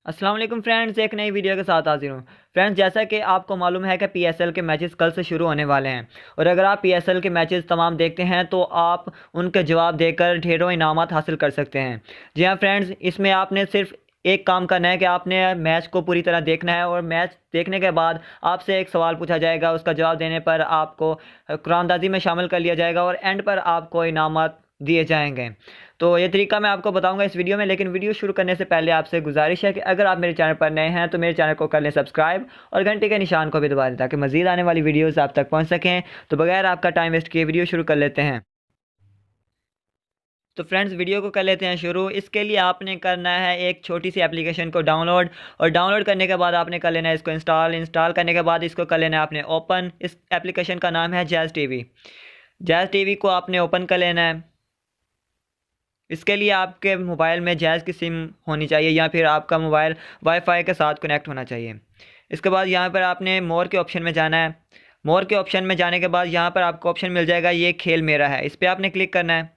अस्सलाम वालेकुम फ्रेंड्स, एक नई वीडियो के साथ हाजिर हूँ। फ्रेंड्स, जैसा कि आपको मालूम है कि पीएसएल के मैचेस कल से शुरू होने वाले हैं और अगर आप पीएसएल के मैचेस तमाम देखते हैं तो आप उनके जवाब देकर ढेरों इनामात हासिल कर सकते हैं। जी हाँ फ्रेंड्स, इसमें आपने सिर्फ एक काम करना है कि आपने मैच को पूरी तरह देखना है और मैच देखने के बाद आपसे एक सवाल पूछा जाएगा। उसका जवाब देने पर आपको कुरानदाजी में शामिल कर लिया जाएगा और एंड पर आपको इनामात दिए जाएंगे। तो ये तरीका मैं आपको बताऊंगा इस वीडियो में, लेकिन वीडियो शुरू करने से पहले आपसे गुजारिश है कि अगर आप मेरे चैनल पर नए हैं तो मेरे चैनल को कर लें सब्सक्राइब और घंटे के निशान को भी दबा दें ताकि मज़ीद आने वाली वीडियोस आप तक पहुंच सकें। तो बगैर आपका टाइम वेस्ट किए वीडियो शुरू कर लेते हैं। तो फ्रेंड्स, वीडियो को कर लेते हैं शुरू। इसके लिए आपने करना है एक छोटी सी एप्लीकेशन को डाउनलोड, और डाउनलोड करने के बाद आपने कर लेना है इसको इंस्टॉल करने के बाद इसको कर लेना है आपने ओपन। इस एप्लीकेशन का नाम है जैज़ टीवी। जैज़ टीवी को आपने ओपन कर लेना है। इसके लिए आपके मोबाइल में जैज़ की सिम होनी चाहिए या फिर आपका मोबाइल वाईफाई के साथ कनेक्ट होना चाहिए। इसके बाद यहाँ पर आपने मोर के ऑप्शन में जाना है। मोर के ऑप्शन में जाने के बाद यहाँ पर आपको ऑप्शन मिल जाएगा ये खेल मेरा है, इस पर आपने क्लिक करना है।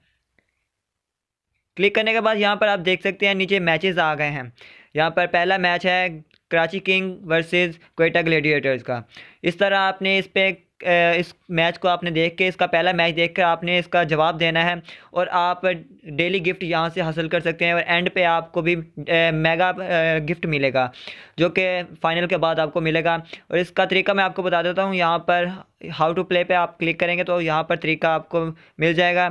क्लिक करने के बाद यहाँ पर आप देख सकते हैं नीचे मैचेस आ गए हैं। यहाँ पर पहला मैच है Karachi king versus Quetta Gladiators का। इस तरह आपने इस मैच को आपने देख के, इसका पहला मैच देख कर आपने इसका जवाब देना है और आप डेली गिफ्ट यहाँ से हासिल कर सकते हैं और एंड पे आपको भी मेगा गिफ्ट मिलेगा जो कि फ़ाइनल के बाद आपको मिलेगा। और इसका तरीका मैं आपको बता देता हूँ। यहाँ पर हाउ टू प्ले पे आप क्लिक करेंगे तो यहाँ पर तरीका आपको मिल जाएगा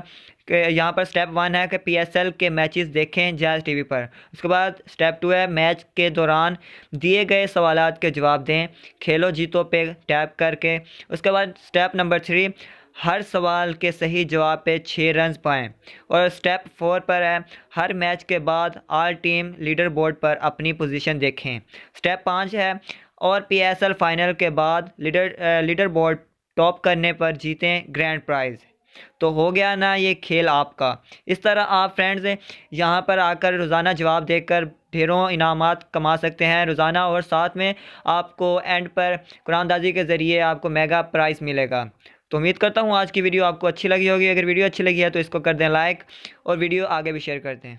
कि यहाँ पर स्टेप 1 है कि पीएसएल के मैचेस देखें जैज़ टीवी पर। उसके बाद स्टेप 2 है मैच के दौरान दिए गए सवालात के जवाब दें खेलो जीतो पे टैप करके। उसके बाद स्टेप नंबर 3, हर सवाल के सही जवाब पे 6 रन पाएँ। और स्टेप 4 पर है हर मैच के बाद ऑल टीम लीडर बोर्ड पर अपनी पोजीशन देखें। स्टेप 5 है और पीएसएल फाइनल के बाद लीडर बोर्ड टॉप करने पर जीतें ग्रैंड प्राइज़। तो हो गया ना ये खेल आपका। इस तरह आप फ्रेंड्स यहाँ पर आकर रोज़ाना जवाब देकर ढेरों इनामात कमा सकते हैं रोज़ाना, और साथ में आपको एंड पर कुरानदाजी के ज़रिए आपको मेगा प्राइज़ मिलेगा। तो उम्मीद करता हूँ आज की वीडियो आपको अच्छी लगी होगी। अगर वीडियो अच्छी लगी है तो इसको कर दें लाइक और वीडियो आगे भी शेयर कर दें।